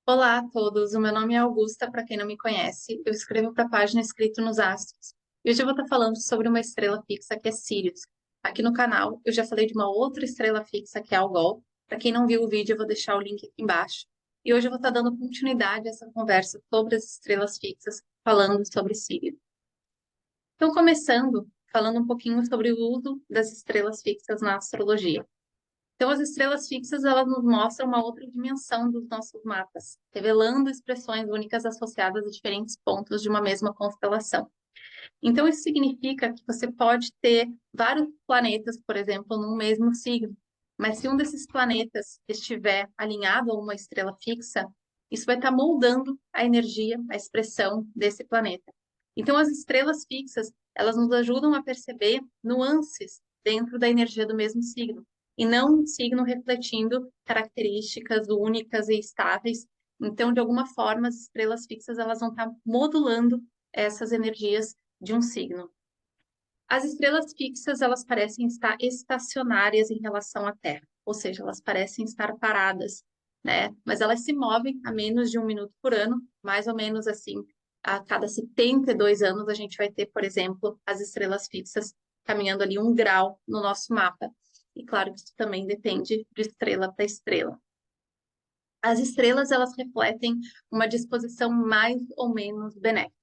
Olá a todos, o meu nome é Augusta, para quem não me conhece, eu escrevo para a página Escrito nos Astros. E hoje eu vou estar falando sobre uma estrela fixa que é Sirius. Aqui no canal eu já falei de uma outra estrela fixa que é Algol. Para quem não viu o vídeo, eu vou deixar o link aqui embaixo. E hoje eu vou estar dando continuidade a essa conversa sobre as estrelas fixas, falando sobre Sirius. Então, começando, falando um pouquinho sobre o uso das estrelas fixas na astrologia. Então, as estrelas fixas, elas nos mostram uma outra dimensão dos nossos mapas, revelando expressões únicas associadas a diferentes pontos de uma mesma constelação. Então, isso significa que você pode ter vários planetas, por exemplo, num mesmo signo, mas se um desses planetas estiver alinhado a uma estrela fixa, isso vai estar moldando a energia, a expressão desse planeta. Então, as estrelas fixas, elas nos ajudam a perceber nuances dentro da energia do mesmo signo, e não um signo refletindo características únicas e estáveis. Então, de alguma forma, as estrelas fixas, elas vão estar modulando essas energias de um signo. As estrelas fixas, elas parecem estar estacionárias em relação à Terra, ou seja, elas parecem estar paradas, né? Mas elas se movem a menos de 1 minuto por ano, mais ou menos assim, a cada 72 anos a gente vai ter, por exemplo, as estrelas fixas caminhando ali 1 grau no nosso mapa. E claro que isso também depende de estrela para estrela. As estrelas, elas refletem uma disposição mais ou menos benéfica.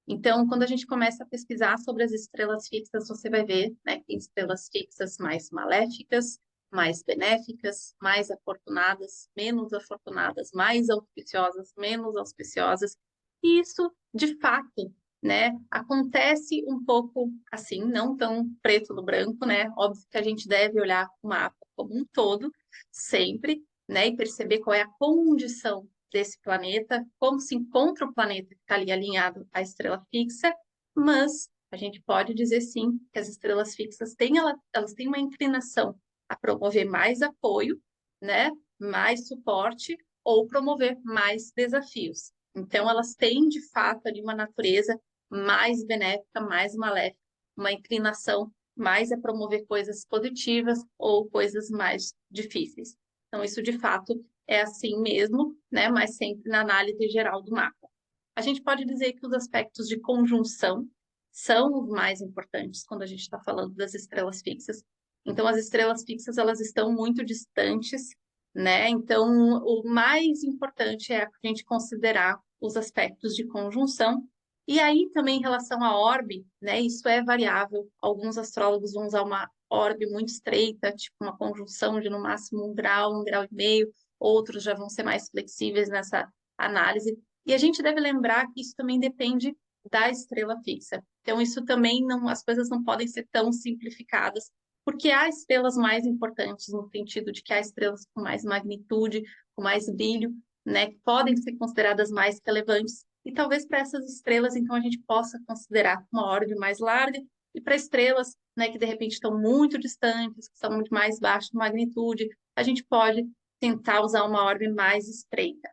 Então, quando a gente começa a pesquisar sobre as estrelas fixas, você vai ver, né, que tem estrelas fixas mais maléficas, mais benéficas, mais afortunadas, menos afortunadas, mais auspiciosas, menos auspiciosas. E isso, de fato, né, acontece um pouco assim, não tão preto no branco, né? Óbvio que a gente deve olhar o mapa como um todo, sempre, né, e perceber qual é a condição desse planeta, como se encontra o planeta que está ali alinhado à estrela fixa, mas a gente pode dizer sim que as estrelas fixas têm, elas têm uma inclinação a promover mais apoio, né, mais suporte ou promover mais desafios. Então, elas têm, de fato, ali uma natureza mais benéfica, mais maléfica, uma inclinação mais a promover coisas positivas ou coisas mais difíceis. Então, isso, de fato, é assim mesmo, né? Mas sempre na análise geral do mapa. A gente pode dizer que os aspectos de conjunção são os mais importantes quando a gente está falando das estrelas fixas. Então, as estrelas fixas, elas estão muito distantes, né? Então, o mais importante é a gente considerar os aspectos de conjunção. E aí, também em relação à orbe, né? Isso é variável. Alguns astrólogos vão usar uma orbe muito estreita, tipo uma conjunção de no máximo 1 grau, 1 grau e meio. Outros já vão ser mais flexíveis nessa análise. E a gente deve lembrar que isso também depende da estrela fixa. Então, isso também não, as coisas não podem ser tão simplificadas, porque há estrelas mais importantes, no sentido de que há estrelas com mais magnitude, com mais brilho, né, que podem ser consideradas mais relevantes. E talvez para essas estrelas, então, a gente possa considerar uma órbita mais larga, e para estrelas, né, que de repente estão muito distantes, que são muito mais baixas de magnitude, a gente pode tentar usar uma órbita mais estreita.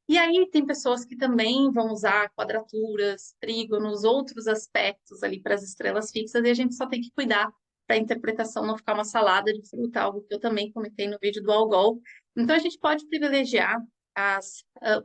E aí tem pessoas que também vão usar quadraturas, trígonos, outros aspectos ali para as estrelas fixas, e a gente só tem que cuidar para a interpretação não ficar uma salada de fruta, algo que eu também comentei no vídeo do Algol. Então a gente pode privilegiar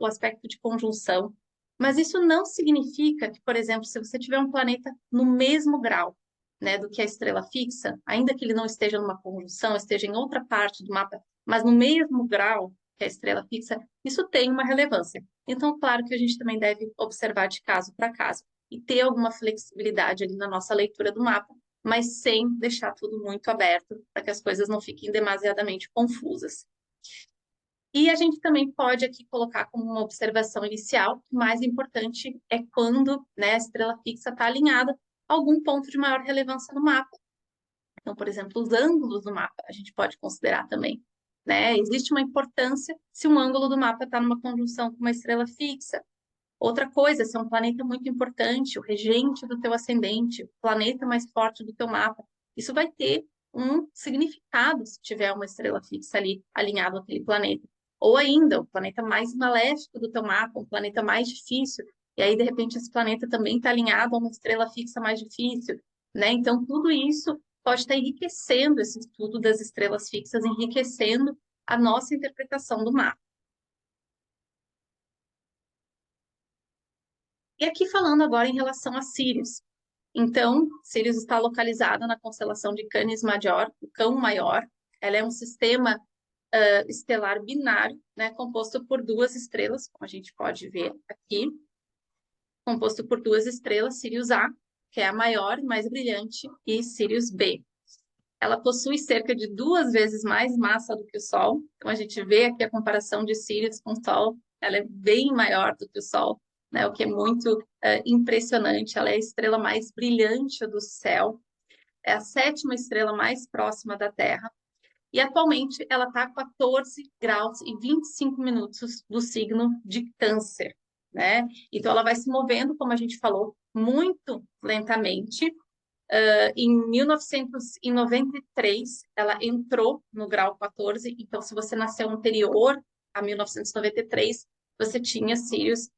o aspecto de conjunção, mas isso não significa que, por exemplo, se você tiver um planeta no mesmo grau, né, do que a estrela fixa, ainda que ele não esteja numa conjunção, esteja em outra parte do mapa, mas no mesmo grau que a estrela fixa, isso tem uma relevância. Então, claro que a gente também deve observar de caso para caso e ter alguma flexibilidade ali na nossa leitura do mapa, mas sem deixar tudo muito aberto para que as coisas não fiquem demasiadamente confusas. E a gente também pode aqui colocar como uma observação inicial, que o mais importante é quando, né, a estrela fixa está alinhada a algum ponto de maior relevância no mapa. Então, por exemplo, os ângulos do mapa a gente pode considerar também, né? Existe uma importância se um ângulo do mapa está numa conjunção com uma estrela fixa. Outra coisa, se é um planeta muito importante, o regente do teu ascendente, o planeta mais forte do teu mapa, isso vai ter um significado se tiver uma estrela fixa ali alinhado àquele planeta. Ou ainda, o planeta mais maléfico do teu mapa, um planeta mais difícil, e aí, de repente, esse planeta também está alinhado a uma estrela fixa mais difícil, né? Então, tudo isso pode estar enriquecendo esse estudo das estrelas fixas, enriquecendo a nossa interpretação do mapa. E aqui falando agora em relação a Sírius. Então, Sírius está localizada na constelação de Canis Major, o Cão Maior. Ela é um sistema estelar binário, né, composto por duas estrelas, como a gente pode ver aqui, composto por duas estrelas, Sirius A, que é a maior e mais brilhante, e Sirius B. Ela possui cerca de 2 vezes mais massa do que o Sol. Então, a gente vê aqui a comparação de Sirius com o Sol. Ela é bem maior do que o Sol, né? O que é muito impressionante. Ela é a estrela mais brilhante do céu. É a sétima estrela mais próxima da Terra. E, atualmente, ela está a 14 graus e 25 minutos do signo de Câncer, né? Então, ela vai se movendo, como a gente falou, muito lentamente, em 1993, ela entrou no grau 14, então se você nasceu anterior a 1993, você tinha Sirius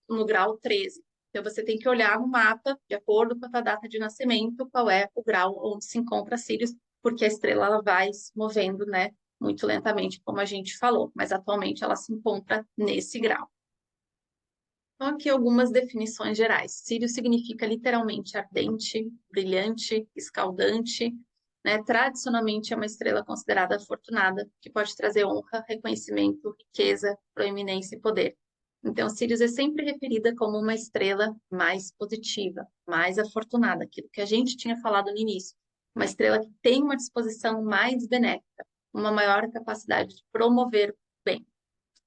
no grau 13. Então você tem que olhar no mapa, de acordo com a tua data de nascimento, qual é o grau onde se encontra Sirius, porque a estrela ela vai se movendo, né, muito lentamente, como a gente falou, mas atualmente ela se encontra nesse grau. Então, aqui algumas definições gerais. Sírio significa literalmente ardente, brilhante, escaldante, né? Tradicionalmente é uma estrela considerada afortunada, que pode trazer honra, reconhecimento, riqueza, proeminência e poder. Então, Sirius é sempre referida como uma estrela mais positiva, mais afortunada, aquilo que a gente tinha falado no início. Uma estrela que tem uma disposição mais benéfica, uma maior capacidade de promover o bem,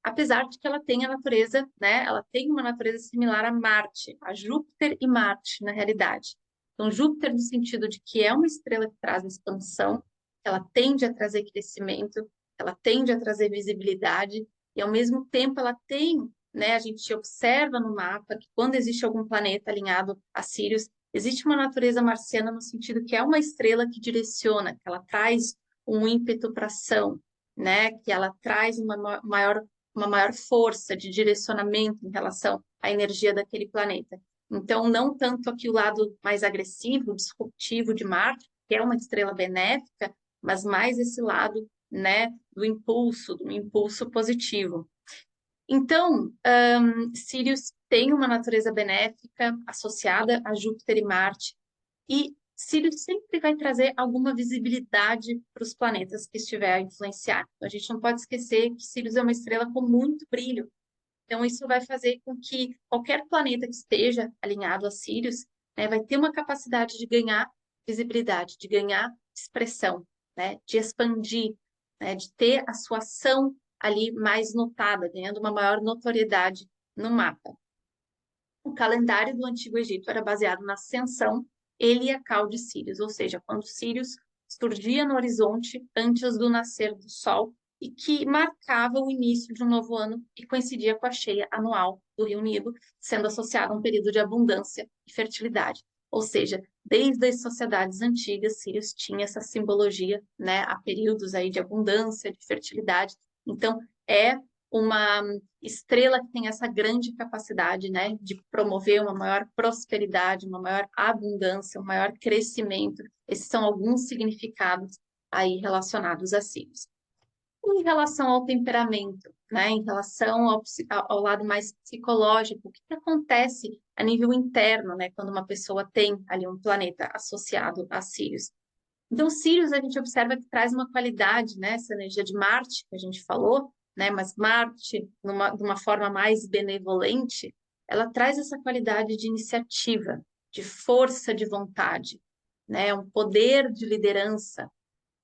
apesar de que ela tem a natureza, né? Ela tem uma natureza similar a Marte, a Júpiter e Marte, na realidade. Então, Júpiter no sentido de que é uma estrela que traz expansão, ela tende a trazer crescimento, ela tende a trazer visibilidade, e ao mesmo tempo ela tem, né? A gente observa no mapa que quando existe algum planeta alinhado a Sirius, existe uma natureza marciana no sentido que é uma estrela que direciona, que ela traz um ímpeto para ação, né? Que ela traz uma maior força de direcionamento em relação à energia daquele planeta. Então, não tanto aqui o lado mais agressivo, disruptivo de Marte, que é uma estrela benéfica, mas mais esse lado, né, do impulso positivo. Então, Sirius tem uma natureza benéfica associada a Júpiter e Marte, e Sirius sempre vai trazer alguma visibilidade para os planetas que estiver a influenciar. Então, a gente não pode esquecer que Sirius é uma estrela com muito brilho. Então, isso vai fazer com que qualquer planeta que esteja alinhado a Sirius, né, vai ter uma capacidade de ganhar visibilidade, de ganhar expressão, né, de expandir, né, de ter a sua ação ali mais notada, ganhando uma maior notoriedade no mapa. O calendário do Antigo Egito era baseado na ascensão heliacal de Sírios, ou seja, quando Sírios surgia no horizonte antes do nascer do Sol e que marcava o início de um novo ano e coincidia com a cheia anual do Rio Nilo, sendo associado a um período de abundância e fertilidade. Ou seja, desde as sociedades antigas, Sírios tinha essa simbologia, né, a períodos aí de abundância, de fertilidade. Então, é uma estrela que tem essa grande capacidade, né, de promover uma maior prosperidade, uma maior abundância, um maior crescimento. Esses são alguns significados aí relacionados a Sirius. Em relação ao temperamento, né, em relação ao lado mais psicológico, o que acontece a nível interno, né, quando uma pessoa tem ali um planeta associado a Sirius? Então, Sirius a gente observa que traz uma qualidade, né? Essa energia de Marte que a gente falou, né? Mas Marte, de uma forma mais benevolente, ela traz essa qualidade de iniciativa, de força de vontade, né? Um poder de liderança,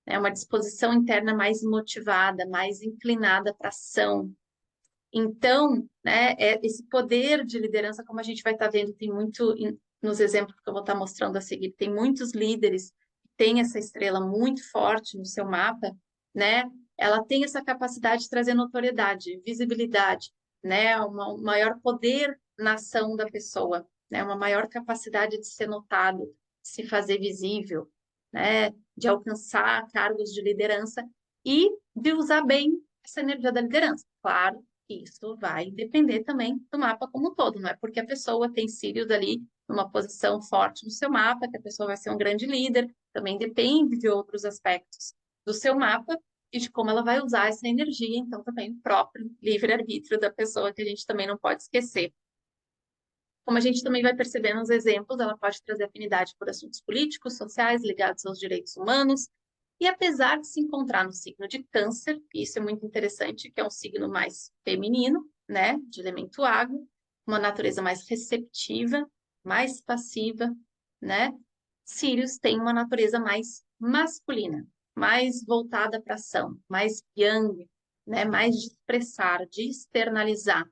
né? Uma disposição interna mais motivada, mais inclinada para ação. Então, né? Esse poder de liderança, como a gente vai estar vendo, tem muito nos exemplos que eu vou estar mostrando a seguir, tem muitos líderes tem essa estrela muito forte no seu mapa, né? Ela tem essa capacidade de trazer notoriedade, visibilidade, né? Um maior poder na ação da pessoa, né? Uma maior capacidade de ser notado, de se fazer visível, né? De alcançar cargos de liderança e de usar bem essa energia da liderança. Claro que isso vai depender também do mapa como um todo, não é porque a pessoa tem Sirius ali numa posição forte no seu mapa, que a pessoa vai ser um grande líder, também depende de outros aspectos do seu mapa e de como ela vai usar essa energia, então também o próprio livre-arbítrio da pessoa, que a gente também não pode esquecer. Como a gente também vai perceber nos exemplos, ela pode trazer afinidade por assuntos políticos, sociais, ligados aos direitos humanos. E apesar de se encontrar no signo de Câncer, e isso é muito interessante, que é um signo mais feminino, né, de elemento água, uma natureza mais receptiva, mais passiva, né? Sírius tem uma natureza mais masculina, mais voltada para ação, mais yang, né, mais de expressar, de externalizar.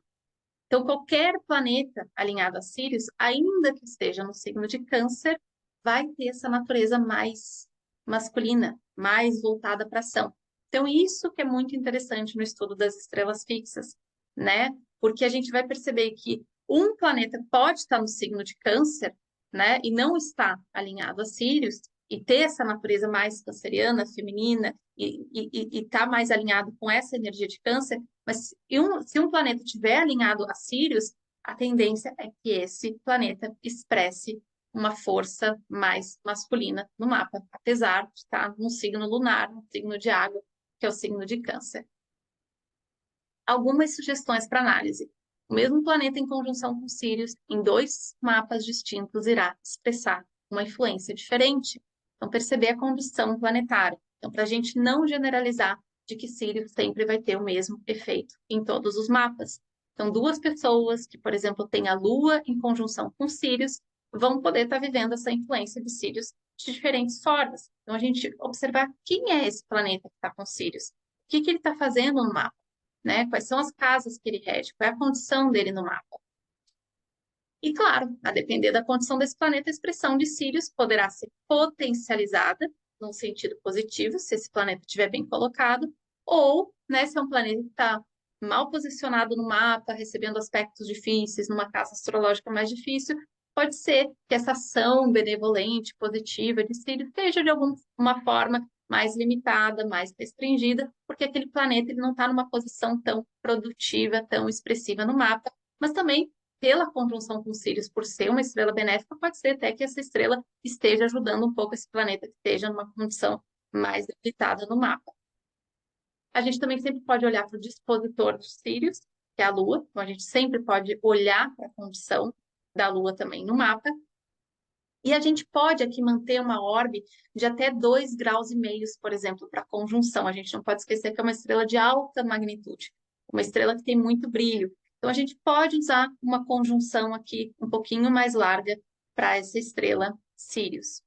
Então, qualquer planeta alinhado a Sírius, ainda que esteja no signo de Câncer, vai ter essa natureza mais masculina, mais voltada para ação. Então, isso que é muito interessante no estudo das estrelas fixas, né? Porque a gente vai perceber que um planeta pode estar no signo de Câncer, né? E não está alinhado a Sírius, e ter essa natureza mais canceriana, feminina, e estar mais alinhado com essa energia de Câncer, mas se um planeta estiver alinhado a Sirius, a tendência é que esse planeta expresse uma força mais masculina no mapa, apesar de estar num signo lunar, um signo de água, que é o signo de Câncer. Algumas sugestões para análise. O mesmo planeta em conjunção com Sirius, em dois mapas distintos, irá expressar uma influência diferente. Então, perceber a condição planetária. Então, para a gente não generalizar de que Sirius sempre vai ter o mesmo efeito em todos os mapas. Então, duas pessoas que, por exemplo, têm a Lua em conjunção com Sirius, vão poder estar vivendo essa influência de Sirius de diferentes formas. Então, a gente observar quem é esse planeta que está com Sirius, o que ele está fazendo no mapa, né? Quais são as casas que ele rege, qual é a condição dele no mapa. E, claro, a depender da condição desse planeta, a expressão de Sirius poderá ser potencializada, num sentido positivo, se esse planeta estiver bem colocado, ou, né, se é um planeta que está mal posicionado no mapa, recebendo aspectos difíceis, numa casa astrológica mais difícil, pode ser que essa ação benevolente, positiva de Sirius esteja, de alguma forma, mais limitada, mais restringida, porque aquele planeta ele não está numa posição tão produtiva, tão expressiva no mapa, mas também pela conjunção com Sirius, por ser uma estrela benéfica, pode ser até que essa estrela esteja ajudando um pouco esse planeta que esteja numa condição mais debilitada no mapa. A gente também sempre pode olhar para o dispositor dos Sirius, que é a Lua, então a gente sempre pode olhar para a condição da Lua também no mapa. E a gente pode aqui manter uma orbe de até 2,5 graus, por exemplo, para conjunção. A gente não pode esquecer que é uma estrela de alta magnitude, uma estrela que tem muito brilho. Então, a gente pode usar uma conjunção aqui um pouquinho mais larga para essa estrela Sirius.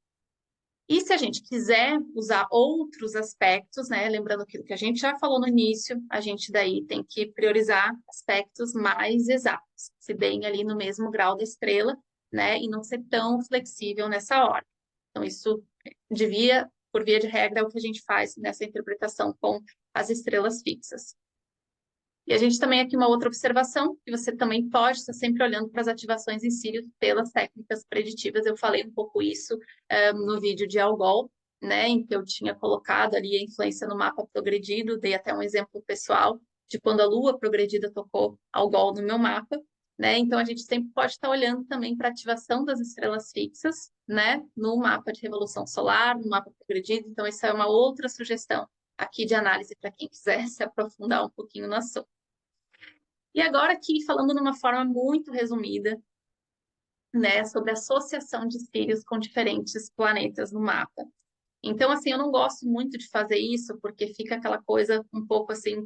E se a gente quiser usar outros aspectos, né, lembrando aquilo que a gente já falou no início, a gente daí tem que priorizar aspectos mais exatos, se bem ali no mesmo grau da estrela, né, e não ser tão flexível nessa hora. Então, isso devia, por via de regra, é o que a gente faz nessa interpretação com as estrelas fixas. E a gente também aqui uma outra observação, que você também pode estar sempre olhando para as ativações em Sirius pelas técnicas preditivas. Eu falei um pouco isso no vídeo de Algol, né, em que eu tinha colocado ali a influência no mapa progredido, dei até um exemplo pessoal de quando a Lua progredida tocou Algol no meu mapa, né? Então a gente sempre pode estar olhando também para a ativação das estrelas fixas, né, no mapa de revolução solar, no mapa progredido. Então isso é uma outra sugestão aqui de análise para quem quiser se aprofundar um pouquinho no assunto. E agora aqui, falando de uma forma muito resumida, né, sobre a associação de Sírius com diferentes planetas no mapa. Então, assim, eu não gosto muito de fazer isso, porque fica aquela coisa um pouco, assim,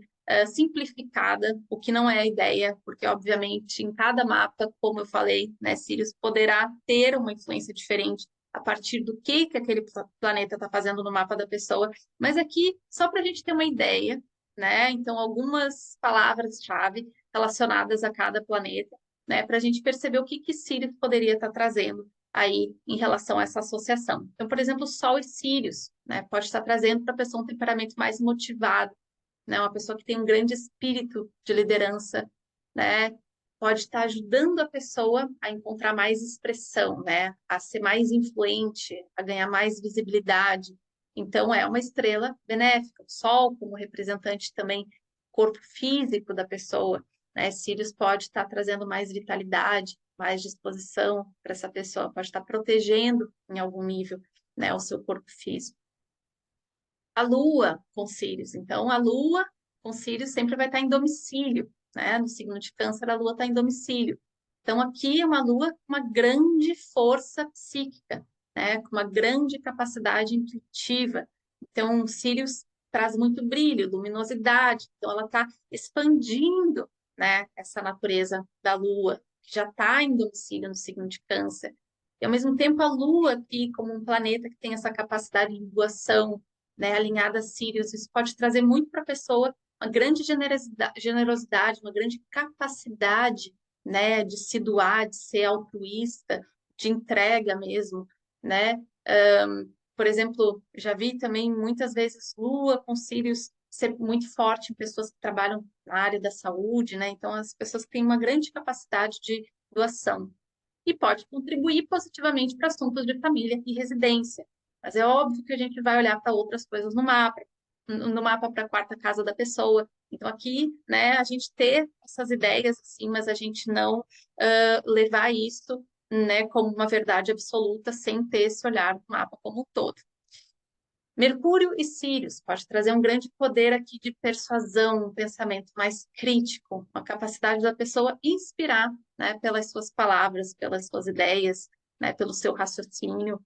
simplificada, o que não é a ideia, porque, obviamente, em cada mapa, como eu falei, né, Sírius poderá ter uma influência diferente a partir do que aquele planeta está fazendo no mapa da pessoa, mas aqui, só para a gente ter uma ideia, né, então, algumas palavras-chave relacionadas a cada planeta, né, para a gente perceber o que Sírius poderia estar trazendo aí em relação a essa associação. Então, por exemplo, Sol e Sírius, né, pode estar trazendo para a pessoa um temperamento mais motivado, né, uma pessoa que tem um grande espírito de liderança, né, pode estar ajudando a pessoa a encontrar mais expressão, né, a ser mais influente, a ganhar mais visibilidade. Então, é uma estrela benéfica. O Sol, como representante também do corpo físico da pessoa, né, Sírius pode estar trazendo mais vitalidade, mais disposição para essa pessoa, pode estar protegendo em algum nível, né, o seu corpo físico. A Lua com Sírius, então a Lua com Sírius sempre vai estar em domicílio, né? No signo de Câncer a Lua está em domicílio. Então, aqui é uma lua com uma grande força psíquica, né? Com uma grande capacidade intuitiva. Então, Sirius traz muito brilho, luminosidade. Então, ela está expandindo, né, essa natureza da lua, que já está em domicílio no signo de Câncer. E, ao mesmo tempo, a lua aqui, como um planeta que tem essa capacidade de doação, né, alinhada a Sirius, isso pode trazer muito para a pessoa uma grande generosidade, uma grande capacidade, né, de se doar, de ser altruísta, de entrega mesmo, né? Por exemplo, já vi também muitas vezes Lua com Sírios ser muito forte em pessoas que trabalham na área da saúde, né? Então, as pessoas têm uma grande capacidade de doação e pode contribuir positivamente para assuntos de família e residência. Mas é óbvio que a gente vai olhar para outras coisas no mapa para a quarta casa da pessoa. Então, aqui, né, a gente ter essas ideias, assim, mas a gente não levar isso, né, como uma verdade absoluta, sem ter esse olhar do mapa como um todo. Mercúrio e Sírios pode trazer um grande poder aqui de persuasão, um pensamento mais crítico, uma capacidade da pessoa inspirar, né, pelas suas palavras, pelas suas ideias, né, pelo seu raciocínio.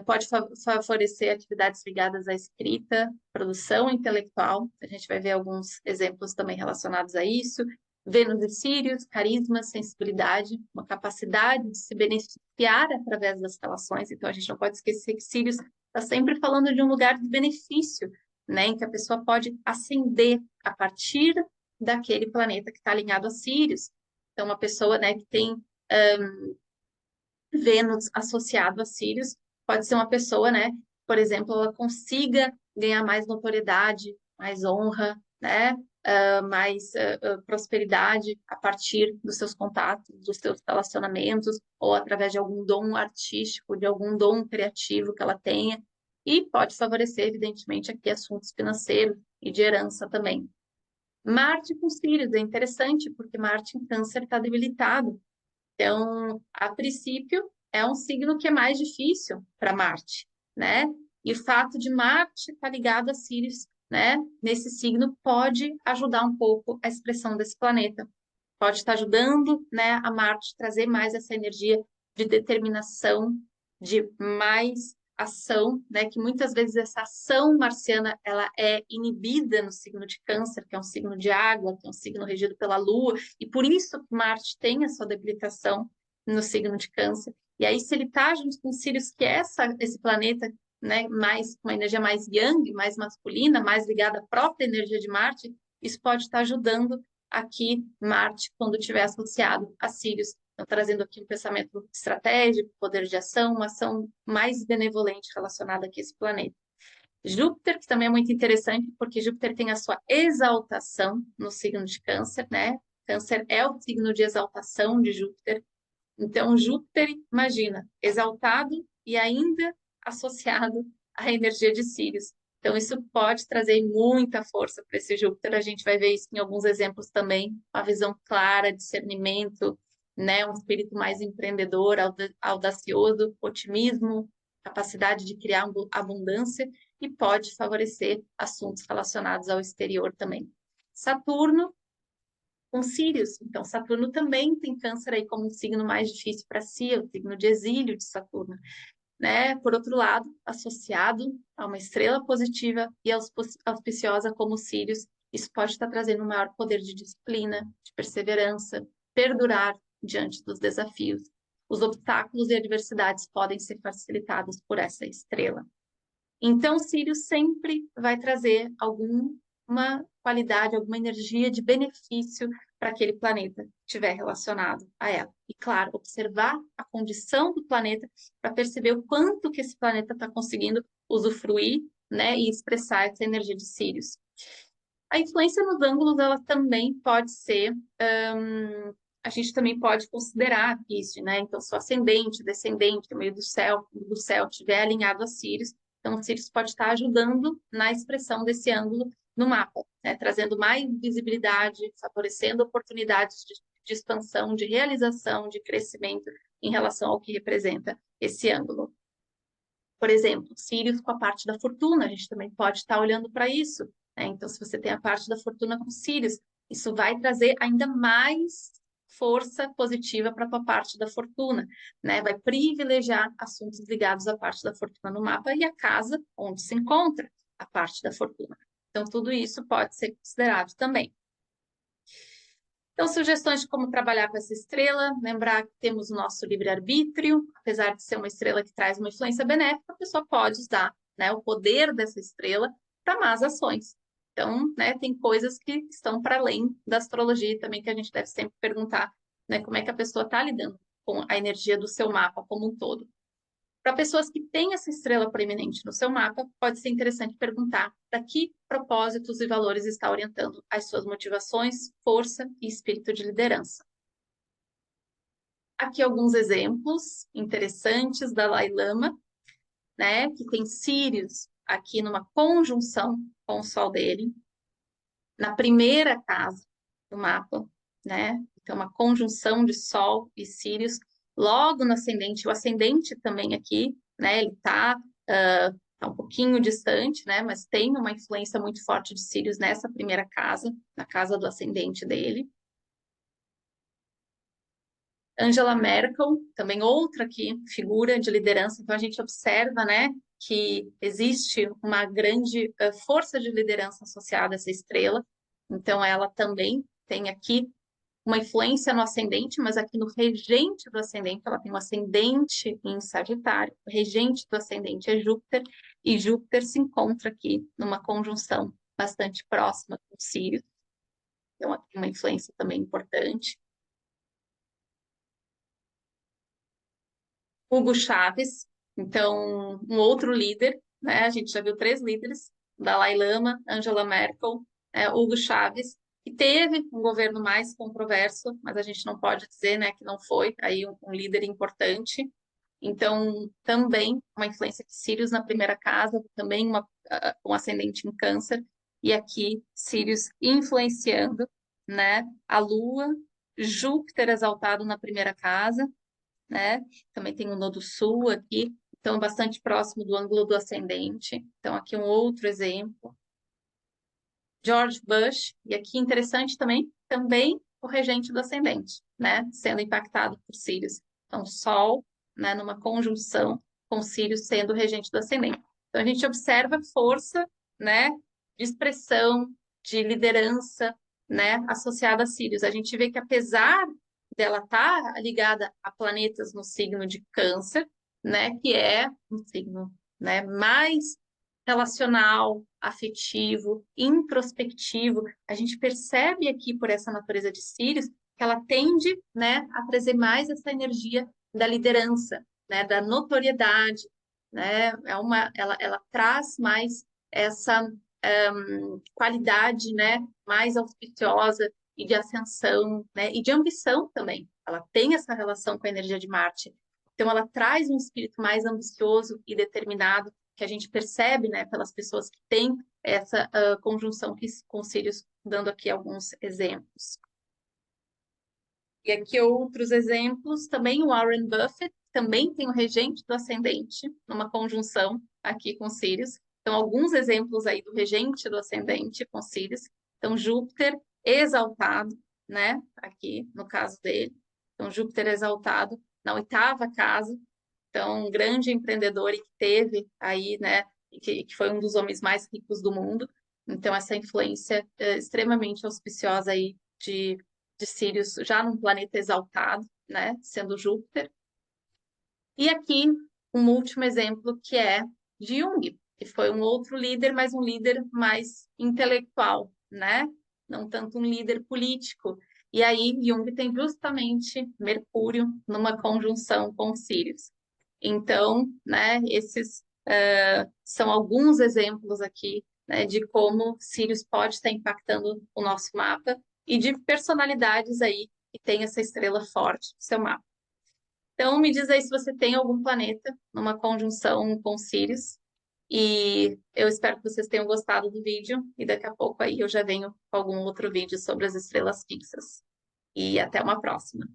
Pode favorecer atividades ligadas à escrita, produção intelectual. A gente vai ver alguns exemplos também relacionados a isso. Vênus e Sírios, carisma, sensibilidade, uma capacidade de se beneficiar através das relações. Então, a gente não pode esquecer que Sírios está sempre falando de um lugar de benefício, né, em que a pessoa pode ascender a partir daquele planeta que está alinhado a Sírios. Então, uma pessoa, né, que tem Vênus associado a Sírios pode ser uma pessoa, né, por exemplo, ela consiga ganhar mais notoriedade, mais honra, né, mais prosperidade a partir dos seus contatos, dos seus relacionamentos, ou através de algum dom artístico, de algum dom criativo que ela tenha, e pode favorecer, evidentemente, aqui assuntos financeiros e de herança também. Marte com Sírios é interessante, porque Marte em Câncer está debilitado. Então, a princípio, é um signo que é mais difícil para Marte, né? E o fato de Marte estar ligado a Sirius, né, nesse signo, pode ajudar um pouco a expressão desse planeta. Pode estar ajudando, né, a Marte trazer mais essa energia de determinação, de mais ação, né, que muitas vezes essa ação marciana ela é inibida no signo de Câncer, que é um signo de água, que é um signo regido pela Lua, e por isso que Marte tem a sua debilitação no signo de Câncer. E aí, se ele está junto com Sirius, que é esse planeta, né, mais uma energia mais yang, mais masculina, mais ligada à própria energia de Marte, isso pode estar ajudando aqui Marte quando estiver associado a Sirius. Então, trazendo aqui um pensamento estratégico, poder de ação, uma ação mais benevolente relacionada aqui a esse planeta. Júpiter, que também é muito interessante, porque Júpiter tem a sua exaltação no signo de Câncer, né? Câncer é o signo de exaltação de Júpiter. Então, Júpiter, imagina, exaltado e ainda associado à energia de Sírios. Então, isso pode trazer muita força para esse Júpiter. A gente vai ver isso em alguns exemplos também. Uma visão clara, discernimento, né? Um espírito mais empreendedor, audacioso, otimismo, capacidade de criar abundância e pode favorecer assuntos relacionados ao exterior também. Saturno com Sírios. Então, Saturno também tem Câncer aí como um signo mais difícil para si, é o signo de exílio de Saturno, né? Por outro lado, associado a uma estrela positiva e auspiciosa como Sírios, isso pode estar trazendo um maior poder de disciplina, de perseverança, perdurar diante dos desafios. Os obstáculos e adversidades podem ser facilitados por essa estrela. Então, Sírios sempre vai trazer alguma qualidade, alguma energia de benefício para aquele planeta que estiver relacionado a ela. E, claro, observar a condição do planeta para perceber o quanto que esse planeta está conseguindo usufruir, né, e expressar essa energia de Sírios. A influência nos ângulos, ela também pode ser, a gente também pode considerar isso, né? Então, se o ascendente, descendente, no meio do céu estiver alinhado a Sírios, então o Sírios pode estar ajudando na expressão desse ângulo no mapa, né? Trazendo mais visibilidade, favorecendo oportunidades de expansão, de realização, de crescimento em relação ao que representa esse ângulo. Por exemplo, Sírios com a parte da fortuna, a gente também pode estar olhando para isso, né? Então, se você tem a parte da fortuna com Sírios, isso vai trazer ainda mais força positiva para a tua parte da fortuna, né? Vai privilegiar assuntos ligados à parte da fortuna no mapa e a casa onde se encontra a parte da fortuna. Então, tudo isso pode ser considerado também. Então, sugestões de como trabalhar com essa estrela, lembrar que temos o nosso livre-arbítrio, apesar de ser uma estrela que traz uma influência benéfica, a pessoa pode usar, né, o poder dessa estrela para más ações. Então, né, tem coisas que estão para além da astrologia também que a gente deve sempre perguntar, né, como é que a pessoa está lidando com a energia do seu mapa como um todo. Para pessoas que têm essa estrela proeminente no seu mapa, pode ser interessante perguntar para que propósitos e valores está orientando as suas motivações, força e espírito de liderança. Aqui alguns exemplos interessantes da Dalai Lama, né, que tem Sírius aqui numa conjunção com o Sol dele, na primeira casa do mapa, né? Então, uma conjunção de Sol e Sírius, logo no ascendente, o ascendente também aqui, né? Ele tá um pouquinho distante, né? Mas tem uma influência muito forte de Sírius nessa primeira casa, na casa do ascendente dele. Angela Merkel, também outra aqui, figura de liderança. Então, a gente observa, né, que existe uma grande força de liderança associada a essa estrela. Então, ela também tem aqui uma influência no ascendente, mas aqui no regente do ascendente, ela tem um ascendente em Sagitário. O regente do ascendente é Júpiter, e Júpiter se encontra aqui numa conjunção bastante próxima com Sirius. Então, aqui uma influência também importante. Hugo Chávez, então, um outro líder, né? A gente já viu 3 líderes, Dalai Lama, Angela Merkel, Hugo Chávez, que teve um governo mais controverso, mas a gente não pode dizer, né, que não foi aí um líder importante. Então, também uma influência de Sirius na primeira casa, também um ascendente em Câncer, e aqui Sirius influenciando, né, a Lua, Júpiter exaltado na primeira casa, né? Também tem o nodo sul aqui, então bastante próximo do ângulo do ascendente. Então aqui um outro exemplo. George Bush, e aqui interessante também o regente do ascendente, né? Sendo impactado por Sirius. Então Sol, né, numa conjunção com Sirius sendo o regente do ascendente. Então a gente observa força, né, de expressão, de liderança, né, associada a Sirius. A gente vê que apesar dela estar ligada a planetas no signo de Câncer, né, que é um signo, né, mais relacional, afetivo, introspectivo, a gente percebe aqui por essa natureza de Sirius que ela tende, né, a trazer mais essa energia da liderança, né, da notoriedade, né, ela traz mais essa qualidade, né, mais auspiciosa e de ascensão, né, e de ambição também. Ela tem essa relação com a energia de Marte. Então, ela traz um espírito mais ambicioso e determinado, que a gente percebe, né, pelas pessoas que têm essa conjunção com Sirius, dando aqui alguns exemplos. E aqui outros exemplos, também o Warren Buffett, também tem o regente do ascendente, numa conjunção aqui com Sirius. Então, alguns exemplos aí do regente do ascendente com Sirius. Então, Júpiter exaltado, né, aqui no caso dele. Então, Júpiter exaltado na 8ª casa. Então, um grande empreendedor e que teve aí, né, que foi um dos homens mais ricos do mundo. Então, essa influência extremamente auspiciosa aí de Sirius já num planeta exaltado, né, sendo Júpiter. E aqui um último exemplo que é de Jung, que foi um outro líder, mas um líder mais intelectual, né? Não tanto um líder político. E aí Jung tem justamente Mercúrio numa conjunção com Sirius. Então, né, esses são alguns exemplos aqui, né, de como Sirius pode estar impactando o nosso mapa e de personalidades aí que tem essa estrela forte no seu mapa. Então, me diz aí se você tem algum planeta numa conjunção com Sirius. E eu espero que vocês tenham gostado do vídeo. E daqui a pouco aí eu já venho com algum outro vídeo sobre as estrelas fixas. E até uma próxima.